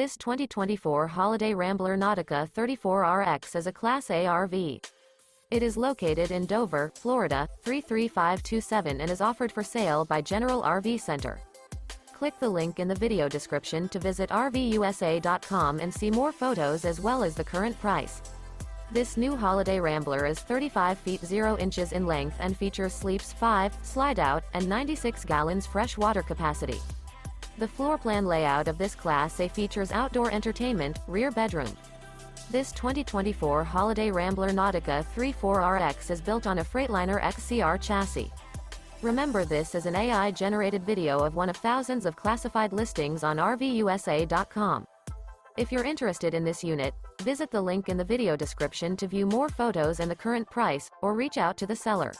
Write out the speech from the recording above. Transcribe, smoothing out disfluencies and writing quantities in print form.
This 2024 Holiday Rambler Nautica 34RX is a Class A RV. It is located in Dover, Florida, 33527 and is offered for sale by General RV Center. Click the link in the video description to visit RVUSA.com and see more photos as well as the current price. This new Holiday Rambler is 35 feet 0 inches in length and features sleeps 5, Slideout, and 96 gallons fresh water capacity. The floor plan layout of this Class A features outdoor entertainment, rear bedroom. This 2024 Holiday Rambler Nautica 34RX is built on a Freightliner XCR chassis. Remember, this is an AI-generated video of one of thousands of classified listings on RVUSA.com. If you're interested in this unit, visit the link in the video description to view more photos and the current price, or reach out to the seller.